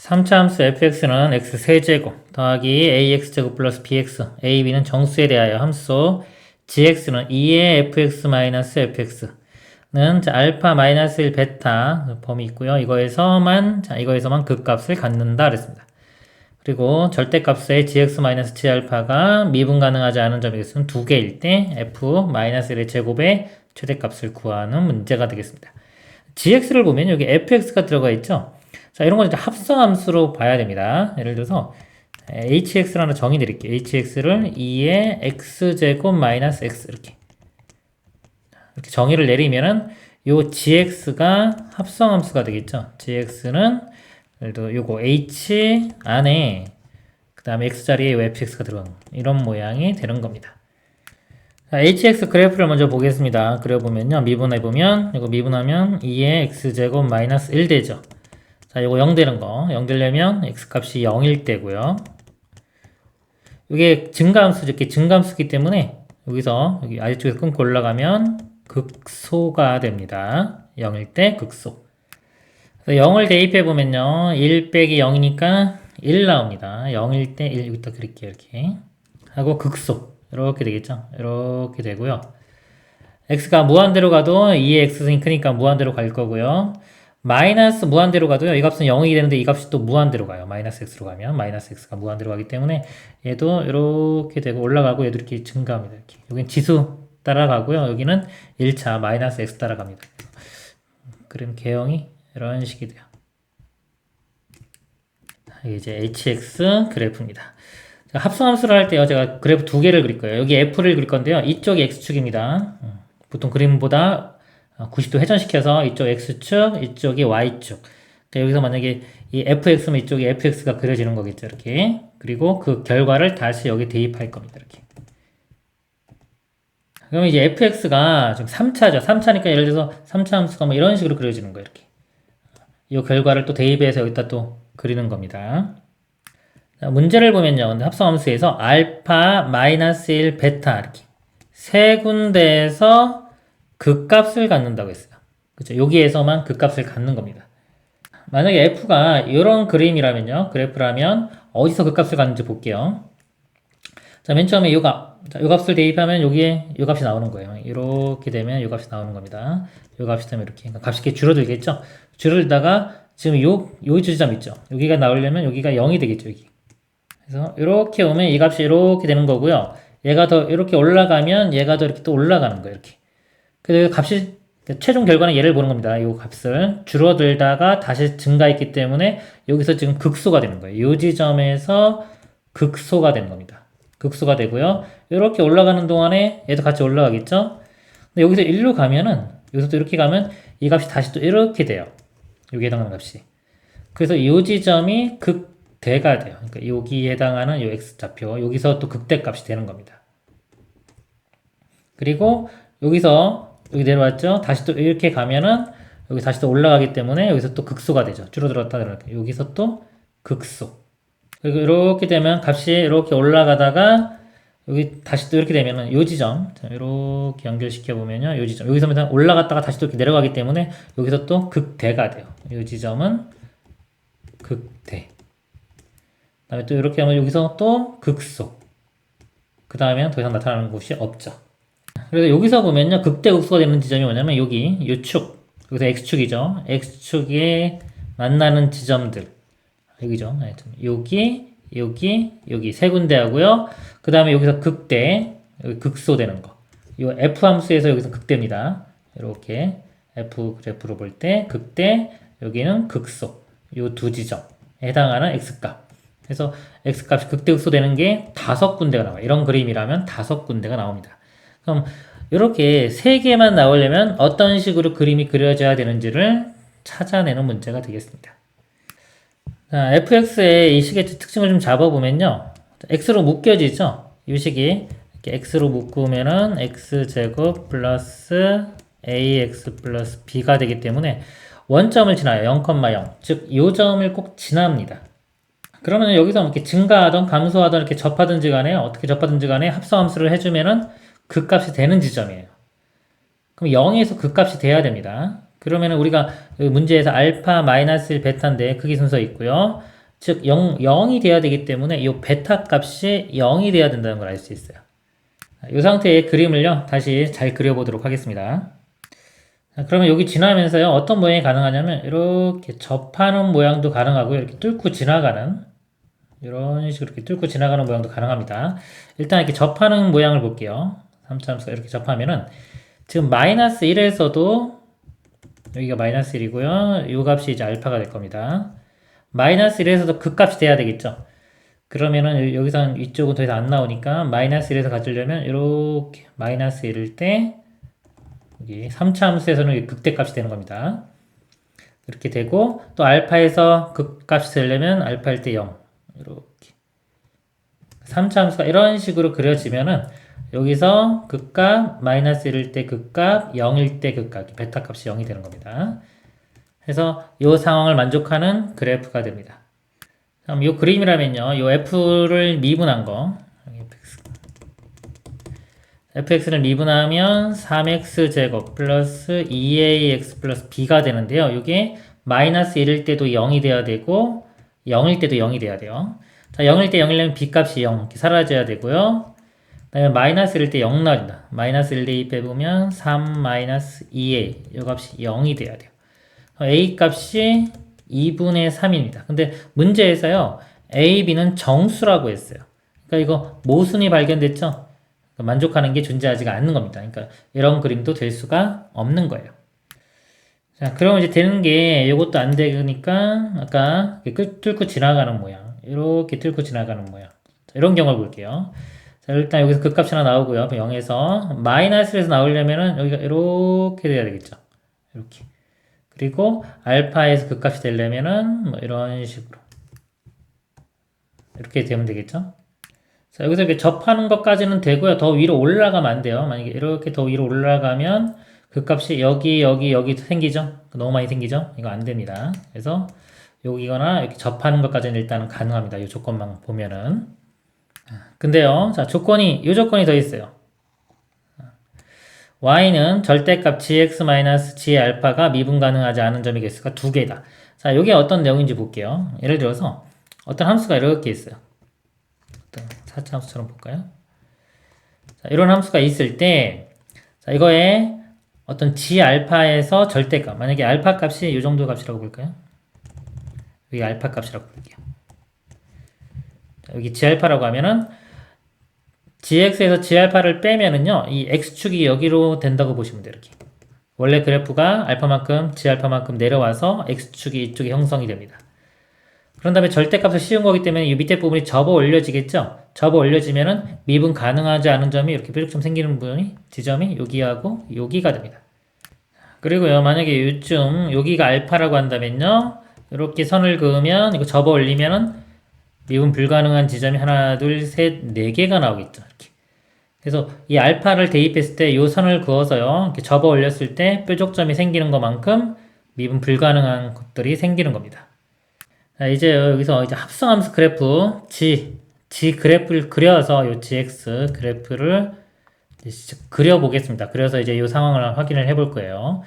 3차 함수 fx는 x 세제곱 더하기 ax제곱 플러스 bx, a, b는 정수에 대하여 함수 gx는 2의 fx 마이너스 fx는 알파 마이너스 1 베타 범위 있고요. 이거에서만 극값을 갖는다 그랬습니다. 그리고 절대값의 gx 마이너스 g알파가 미분 가능하지 않은 점이 있으면 두 개일 때 f 마이너스 1의 제곱의 최대값을 구하는 문제가 되겠습니다. gx를 보면 여기 fx가 들어가 있죠. 자, 이런 건 이제 합성함수로 봐야 됩니다. 예를 들어서 hx를 하나 정의 드릴게요. hx를 2의 x제곱 마이너스 x 이렇게 정의를 내리면은 요 gx가 합성함수가 되겠죠. gx는 예를 들어 요거 h 안에 그 다음에 x 자리에 요 fx가 들어가는 이런 모양이 되는 겁니다. 자, hx 그래프를 먼저 보겠습니다. 그려보면요. 미분해보면 이거 미분하면 2의 x제곱 마이너스 1 되죠. 자, 요거 0 되는 거. 0 되려면 x값이 0일 때고요. 이게 증가함수죠. 이렇게 증가함수기 때문에 여기서 여기 아래쪽에서 끊고 올라가면 극소가 됩니다. 0일 때 극소. 0을 대입해보면요. 1 빼기 0이니까 1 나옵니다. 0일 때 1 여기다 그릴게요. 이렇게. 하고 극소. 이렇게 되겠죠. 이렇게 되고요. x가 무한대로 가도 2의 x승이 크니까 무한대로 갈 거고요. 마이너스 무한대로 가도요. 이 값은 0이 되는데 이 값이 또 무한대로 가요. 마이너스 x로 가면 마이너스 x가 무한대로 가기 때문에 얘도 이렇게 되고 올라가고 얘도 이렇게 증가합니다. 이렇게. 여기는 지수 따라가고요. 여기는 1차 마이너스 x 따라갑니다. 그럼 개형이 이런 식이 돼요. 이게 이제 hx 그래프입니다. 합성함수를 할 때요. 제가 그래프 두 개를 그릴 거예요. 여기 f를 그릴 건데요. 이쪽이 x축입니다. 보통 그림보다 90도 회전시켜서 이쪽 x축, 이쪽이 y축. 그러니까 여기서 만약에 이 fx면 이쪽에 fx가 그려지는 거겠죠. 이렇게. 그리고 그 결과를 다시 여기 대입할 겁니다. 이렇게. 그러면 이제 fx가 지금 3차죠. 3차니까 예를 들어서 3차 함수가 뭐 이런 식으로 그려지는 거예요. 이렇게. 이 결과를 또 대입해서 여기다 또 그리는 겁니다. 자, 문제를 보면요. 근데 합성함수에서 알파, 마이너스 1, 베타 이렇게 세 군데에서 극값을 갖는다고 했어요. 그렇죠? 여기에서만 극값을 갖는 겁니다. 만약에 f가 이런 그림이라면요. 그래프라면 어디서 극값을 갖는지 볼게요. 자, 맨 처음에 요 값을 대입하면 여기에 요 값이 나오는 거예요. 이렇게 되면 요 값이 나오는 겁니다. 요 값이 되면 이렇게 그러니까 값이 이렇게 줄어들겠죠? 줄어들다가 지금 요 지점 있죠? 여기가 나오려면 여기가 0이 되겠죠, 여기. 그래서 이렇게 오면 이 값이 이렇게 되는 거고요. 얘가 더 이렇게 올라가면 얘가 더 이렇게 또 올라가는 거예요, 이렇게. 그래서 값이 최종 결과는 얘를 보는 겁니다. 이 값을 줄어들다가 다시 증가했기 때문에 여기서 지금 극소가 되는 거예요. 이 지점에서 극소가 되는 겁니다. 극소가 되고요. 이렇게 올라가는 동안에 얘도 같이 올라가겠죠. 근데 여기서 1로 가면은 여기서 또 이렇게 가면 이 값이 다시 또 이렇게 돼요. 여기에 해당하는 값이. 그래서 이 지점이 극대가 돼요. 그러니까 여기에 해당하는 이 x좌표 여기서 또 극대값이 되는 겁니다. 그리고 여기서 여기 내려왔죠? 다시 또 이렇게 가면은 여기 다시 또 올라가기 때문에 여기서 또 극소가 되죠. 줄어들었다 들었다. 여기서 또 극소. 그리고 이렇게 되면 값이 이렇게 올라가다가 여기 다시 또 이렇게 되면은 요 지점 이렇게 연결시켜 보면요. 요 지점 여기서 올라갔다가 다시 또 이렇게 내려가기 때문에 여기서 또 극대가 돼요. 요 지점은 극대. 그다음에 또 이렇게 하면 여기서 또 극소. 그 다음에는 더 이상 나타나는 곳이 없죠. 그래서 여기서 보면요. 극대 극소가 되는 지점이 뭐냐면 여기 요 축. 여기서 x축이죠. x축에 만나는 지점들. 여기죠. 여기 세 군데 하고요. 그 다음에 여기서 극대, 여기 극소 되는 거. 이 f 함수에서 여기서 극대입니다. 이렇게 f 그래프로 볼 때 극대, 여기는 극소. 이 두 지점에 해당하는 x값. 그래서 x값이 극대 극소 되는 게 5군데가 나와요. 이런 그림이라면 5군데가 나옵니다. 그럼 이렇게 3개만 나오려면 어떤 식으로 그림이 그려져야 되는지를 찾아내는 문제가 되겠습니다. 자, fx의 이 식의 특징을 좀 잡아보면요. x로 묶여지죠? 이 식이 이렇게 x로 묶으면은 x제곱 플러스 ax 플러스 b가 되기 때문에 원점을 지나요. 0,0. 즉, 이 점을 꼭 지납니다. 그러면 여기서 이렇게 증가하던 감소하던 이렇게 접하든지 간에 어떻게 접하든지 간에 합성함수를 해주면은 극값이 되는 지점이에요. 그럼 0에서 극값이 돼야 됩니다. 그러면 우리가 문제에서 알파 마이너스 1 베타인데 크기 순서 있고요. 즉 0이 돼야 되기 때문에 이 베타 값이 0이 돼야 된다는 걸 알 수 있어요. 이 상태의 그림을요 다시 잘 그려보도록 하겠습니다. 자, 그러면 여기 지나면서요 어떤 모양이 가능하냐면 이렇게 접하는 모양도 가능하고 이렇게 뚫고 지나가는 이런 식으로 이렇게 뚫고 지나가는 모양도 가능합니다. 일단 이렇게 접하는 모양을 볼게요. 3차 함수가 이렇게 접하면은 지금 마이너스 1에서도 여기가 마이너스 1이고요. 이 값이 이제 알파가 될 겁니다. 마이너스 1에서도 그 값이 돼야 되겠죠. 그러면은 여기서 이쪽은 더 이상 안 나오니까 마이너스 1에서 가지려면 이렇게 마이너스 1일 때 여기 3차 함수에서는 극대값이 되는 겁니다. 이렇게 되고 또 알파에서 극값이 되려면 알파일 때 0 이렇게 3차 함수가 이런 식으로 그려지면은 여기서 극값 마이너스 1일 때 극값 0일 때 극값 베타 값이 0이 되는 겁니다. 그래서 이 상황을 만족하는 그래프가 됩니다. 그럼 이 그림이라면요. 이 f를 미분한 거 fx를 미분하면 3x제곱 플러스 2ax 플러스 b가 되는데요. 이게 마이너스 1일 때도 0이 돼야 되고 0일 때도 0이 돼야 돼요. 자, 0일 때 0이려면 b값이 0 이렇게 사라져야 되고요. 그 다음에 마이너스 1일 때 0 나온다. 마이너스 1 대2 빼보면 3 마이너스 2a 이 값이 0이 돼야 돼요. a 값이 2분의 3입니다. 근데 문제에서요. a, b는 정수라고 했어요. 그러니까 이거 모순이 발견됐죠? 만족하는 게 존재하지가 않는 겁니다. 그러니까 이런 그림도 될 수가 없는 거예요. 자, 그러면 이제 되는 게 이것도 안 되니까 아까 뚫고 지나가는 모양 이렇게 뚫고 지나가는 모양 이런 경우를 볼게요. 자, 일단 여기서 극값이 하나 나오고요. 0에서 마이너스에서 나오려면은 여기가 이렇게 돼야 되겠죠. 이렇게. 그리고 알파에서 극값이 되려면은 뭐 이런 식으로 이렇게 되면 되겠죠. 자, 여기서 이렇게 접하는 것까지는 되고요. 더 위로 올라가면 안 돼요. 만약에 이렇게 더 위로 올라가면 극값이 여기 생기죠. 너무 많이 생기죠. 이거 안 됩니다. 그래서 여기거나 이렇게 접하는 것까지는 일단은 가능합니다. 이 조건만 보면은. 근데요, 자, 이 조건이 더 있어요. y는 절대값 gx-g 알파가 미분 가능하지 않은 점의 개수가 2개다. 자, 이게 어떤 내용인지 볼게요. 예를 들어서 어떤 함수가 이렇게 있어요. 어떤 4차 함수처럼 볼까요? 자, 이런 함수가 있을 때, 자, 이거에 어떤 g 알파에서 절대값, 만약에 알파 값이 이 정도 값이라고 볼까요? 여기 알파 값이라고 볼게요. 자, 여기 g 알파라고 하면은 gx에서 g알파를 빼면은요, 이 x축이 여기로 된다고 보시면 돼요, 이렇게. 원래 그래프가 알파만큼, g알파만큼 내려와서 x축이 이쪽에 형성이 됩니다. 그런 다음에 절대값을 씌운 거기 때문에 이 밑에 부분이 접어 올려지겠죠? 접어 올려지면은 미분 가능하지 않은 점이 이렇게 뾰족점 생기는 부분이, 지점이 여기하고 여기가 됩니다. 그리고요, 만약에 요쯤, 여기가 알파라고 한다면요, 이렇게 선을 그으면, 이거 접어 올리면은 미분 불가능한 지점이 하나, 둘, 셋, 네 개가 나오겠죠. 이렇게. 그래서 이 알파를 대입했을 때 이 선을 그어서요. 이렇게 접어 올렸을 때 뾰족점이 생기는 것만큼 미분 불가능한 것들이 생기는 겁니다. 자, 이제 여기서 이제 합성함수 그래프 G 그래프를 그려서 이 GX 그래프를 그려보겠습니다. 그래서 이제 이 상황을 확인을 해볼 거예요.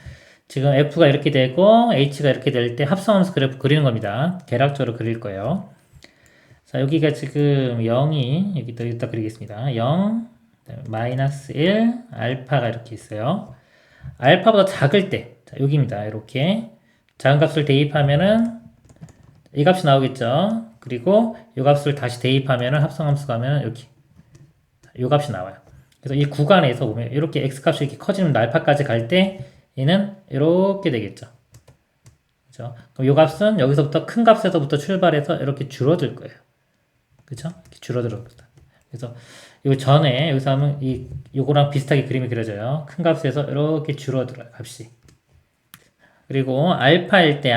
지금 F가 이렇게 되고 H가 이렇게 될 때 합성함수 그래프 그리는 겁니다. 계략적으로 그릴 거예요. 자, 여기가 지금 0이 여기다 그리겠습니다. 0, 마이너스 1, 알파가 이렇게 있어요. 알파보다 작을 때, 자, 여기입니다. 이렇게 작은 값을 대입하면은 이 값이 나오겠죠. 그리고 이 값을 다시 대입하면은 합성함수 가면 이렇게 이 값이 나와요. 그래서 이 구간에서 보면 이렇게 x 값이 이렇게 커지면 알파까지 갈 때 얘는 이렇게 되겠죠. 그죠? 그럼 이 값은 여기서부터 큰 값에서부터 출발해서 이렇게 줄어들 거예요. 그죠? 이렇게 줄어들었다. 그래서 요 전에 여기서 하면 요거랑 비슷하게 그림이 그려져요. 큰 값에서 이렇게 줄어들어요, 값이. 그리고 알파일 때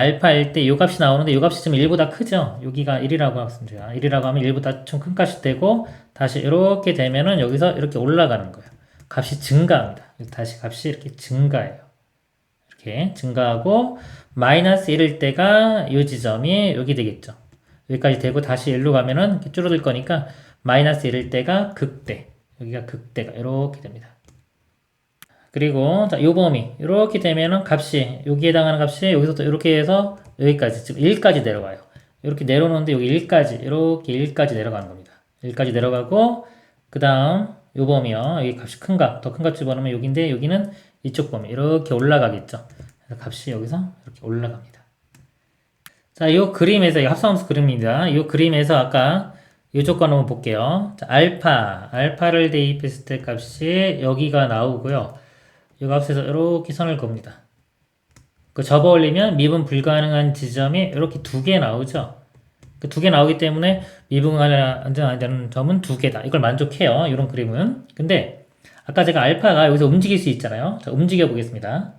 요 값이 나오는데 요 값이 지금 1보다 크죠? 여기가 1이라고 하면 돼요. 1이라고 하면 1보다 좀 큰 값이 되고 다시 이렇게 되면은 여기서 이렇게 올라가는 거예요. 값이 증가합니다. 다시 값이 이렇게 증가해요. 이렇게 증가하고 마이너스 1일 때가 이 지점이 여기 되겠죠. 여기까지 되고 다시 1로 가면은 이렇게 줄어들 거니까 마이너스 1일 때가 극대, 여기가 극대가 이렇게 됩니다. 그리고 자, 요 범위 이렇게 되면은 값이 여기에 해당하는 값이 여기서부터 이렇게 해서 여기까지 지금 1까지 내려가요. 이렇게 내려놓는데 여기 1까지 이렇게 1까지 내려가는 겁니다. 1까지 내려가고 그 다음 요 범위요. 여기 값이 큰 값, 더 큰 값 집어넣으면 여기인데 여기는 이쪽 범위 이렇게 올라가겠죠. 그래서 값이 여기서 이렇게 올라갑니다. 자, 이 그림에서 이 합성함수 그림입니다. 이 그림에서 아까 이 조건 한번 볼게요. 자, 알파를 대입했을 때 값이 여기가 나오고요. 이 값에서 이렇게 선을 그읍니다. 그 접어 올리면 미분 불가능한 지점이 이렇게 두 개 나오죠. 그 두 개 나오기 때문에 미분가능한 점은 두 개다. 이걸 만족해요. 이런 그림은. 근데 아까 제가 알파가 여기서 움직일 수 있잖아요. 자, 움직여 보겠습니다.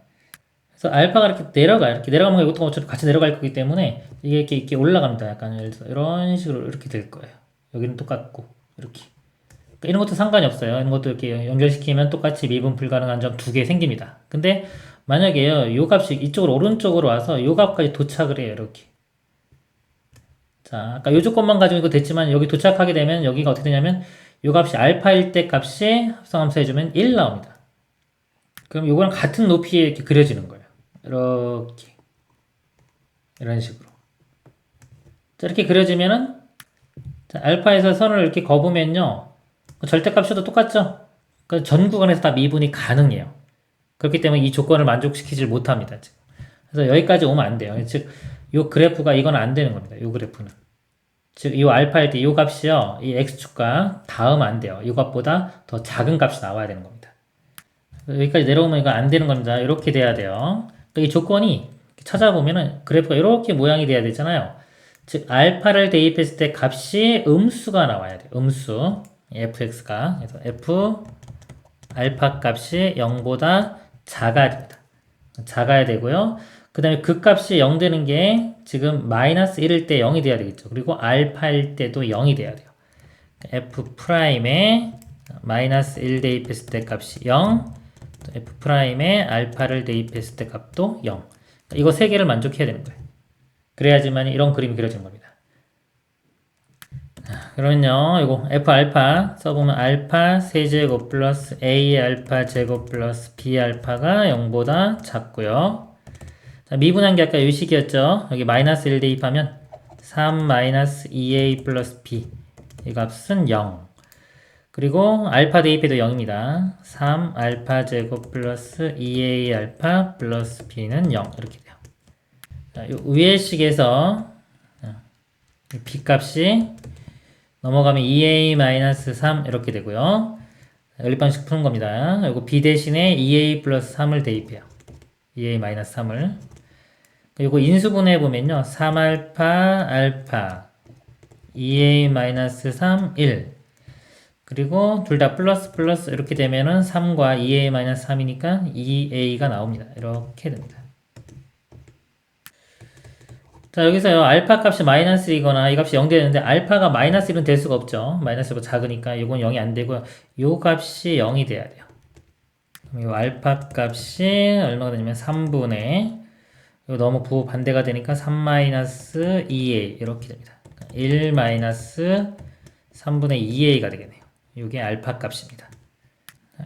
그래서 알파가 이렇게 내려가. 이렇게 내려가면 이것도 어차피 같이 내려갈 거기 때문에 이게 이렇게 올라갑니다. 약간 예를 들어서 이런 식으로 이렇게 될 거예요. 여기는 똑같고 이렇게. 그러니까 이런 것도 상관이 없어요. 이런 것도 이렇게 연결시키면 똑같이 미분 불가능한 점 두 개 생깁니다. 근데 만약에요, 요 값이 이쪽으로 오른쪽으로 와서 요 값까지 도착을 해요. 이렇게. 자, 아까 요 조건만 가지고 이거 됐지만 여기 도착하게 되면 여기가 어떻게 되냐면 요 값이 알파일 때 값이 합성함수 해주면 1 나옵니다. 그럼 요거랑 같은 높이에 이렇게 그려지는 거예요. 이렇게. 이런 식으로. 자, 이렇게 그려지면은 자, 알파에서 선을 이렇게 그으면요. 절대값이도 똑같죠? 그 전 구간에서 다 미분이 가능해요. 그렇기 때문에 이 조건을 만족시키질 못합니다. 지금. 그래서 여기까지 오면 안 돼요. 즉, 요 그래프가 이건 안 되는 겁니다. 요 그래프는. 즉, 이 알파일 때 이 값이요. 이 x축과 닿으면 안 돼요. 이 값보다 더 작은 값이 나와야 되는 겁니다. 여기까지 내려오면 이거 안 되는 겁니다. 이렇게 돼야 돼요. 이 조건이 찾아보면은 그래프가 이렇게 모양이 돼야 되잖아요. 즉, 알파를 대입했을 때 값이 음수가 나와야 돼요. 음수. fx가. 그래서 f 알파 값이 0보다 작아야 됩니다. 작아야 되고요. 그 다음에 그 값이 0 되는 게 지금 마이너스 1일 때 0이 돼야 되겠죠. 그리고 알파일 때도 0이 돼야 돼요. f 프라임에 마이너스 1 대입했을 때 값이 0, f 프라임에 알파를 대입했을 때 값도 0. 이거 세 개를 만족해야 되는 거예요. 그래야지만 이런 그림이 그려지는 겁니다. 그러면요, 이거 f 알파 써보면 알파 세제곱 플러스 a 알파 제곱 플러스 b 알파가 0보다 작고요. 자, 미분한 게 아까 이 식이었죠. 여기 마이너스 1 대입하면 3 마이너스 2a 플러스 b 이 값은 0. 그리고 알파 대입해도 0입니다. 3 알파 제곱 플러스 2a 알파 플러스 b는 0 이렇게 돼요. 자, 요 위의 식에서 b 값이 넘어가면 2a-3 이렇게 되고요. 연립방식 푸는 겁니다. 이거 b 대신에 2a 플러스 3을 대입해요. 2a-3을. 이거 인수분해 보면요. 3알파 알파 2a-3 1 그리고 둘 다 플러스 플러스 이렇게 되면은 3과 2a-3이니까 2a가 나옵니다. 이렇게 됩니다. 자, 여기서요, 알파 값이 마이너스이거나 이 값이 0 되는데, 알파가 마이너스 1은 될 수가 없죠. 마이너스보다 작으니까 이건 0이 안 되고요. 요 값이 0이 돼야 돼요. 그럼 요 알파 값이 얼마가 되냐면 3분의, 이거 너무 부호 반대가 되니까 3 마이너스 2a, 이렇게 됩니다. 1 마이너스 3분의 2a가 되겠네요. 이게 알파 값입니다.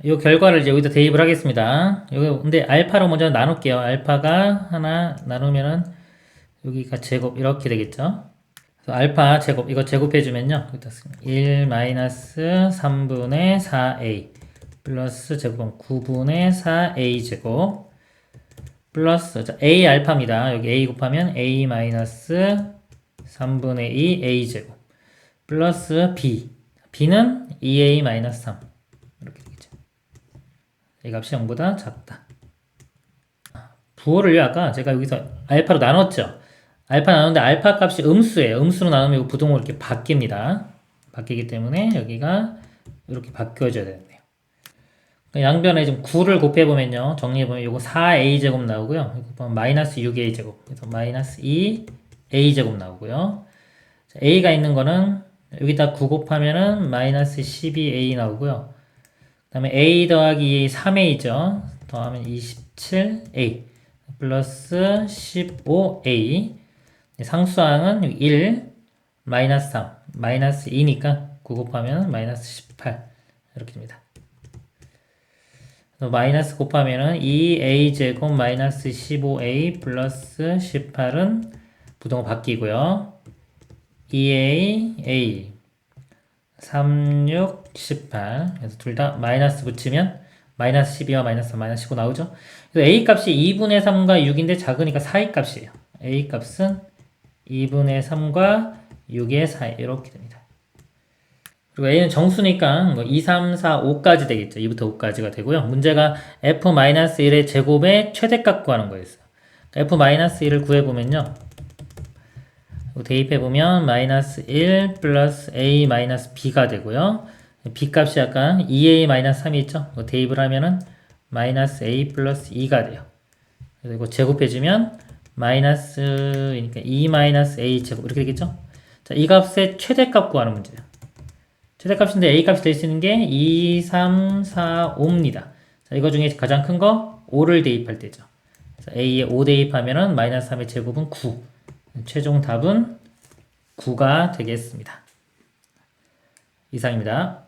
이 결과를 이제 여기다 대입을 하겠습니다. 여기, 근데 알파로 먼저 나눌게요. 알파가 하나 나누면은 여기가 제곱 이렇게 되겠죠. 그래서 알파 제곱 이거 제곱해주면요. 1 마이너스 3분의 4a 플러스 제곱은 9분의 4a 제곱 플러스 자, a 알파입니다. 여기 a 곱하면 a 마이너스 3분의 2 a 제곱 플러스 b는 2a 마이너스 3 이렇게 되겠죠. 이 값이 0보다 작다. 부호를 아까 제가 여기서 알파로 나눴죠. 알파 나누는데 알파 값이 음수예요. 음수로 나누면 이거 부동으로 이렇게 바뀝니다. 바뀌기 때문에 여기가 이렇게 바뀌어져야 되네요. 양변에 지금 9를 곱해보면요. 정리해보면 이거 4a제곱 나오고요. 이거 보면 마이너스 6a제곱. 그래서 마이너스 2a제곱 나오고요. 자, a가 있는 거는 여기다 9 곱하면은 마이너스 12a 나오고요. 그 다음에 a 더하기 2a 3a죠. 더하면 27a 플러스 15a 상수항은 1 마이너스 3 마이너스 2니까 9 곱하면 마이너스 18 이렇게 됩니다. 마이너스 곱하면은 2a 제곱 마이너스 15a 플러스 18은 부동호 바뀌고요. 2a, a 3, 6, 18 그래서 둘 다 마이너스 붙이면 마이너스 12와 마이너스 3, 마이너스 19 나오죠. 그래서 a 값이 2분의 3과 6인데 작으니까 4의 값이에요. a 값은 2분의 3과 6의 사이 이렇게 됩니다. 그리고 a는 정수니까 2, 3, 4, 5까지 되겠죠. 2부터 5까지가 되고요. 문제가 f-1의 제곱의 최대값 구하는 거였어요. f-1을 구해보면요. 대입해보면 마이너스 1 플러스 a 마이너스 b가 되고요. b 값이 아까 2a 마이너스 3이 있죠. 대입을 하면은 마이너스 a 플러스 2가 돼요. 그리고 제곱해주면 마이너스니까 2 마이너스 a 제곱 이렇게 되겠죠. 자, 이 값의 최대값 구하는 문제예요. 최대값인데 a 값이 될 수 있는 게 2, 3, 4, 5입니다. 자, 이거 중에 가장 큰 거 5를 대입할 때죠. 자, a에 5 대입하면은 마이너스 3의 제곱은 9. 최종 답은 9가 되겠습니다. 이상입니다.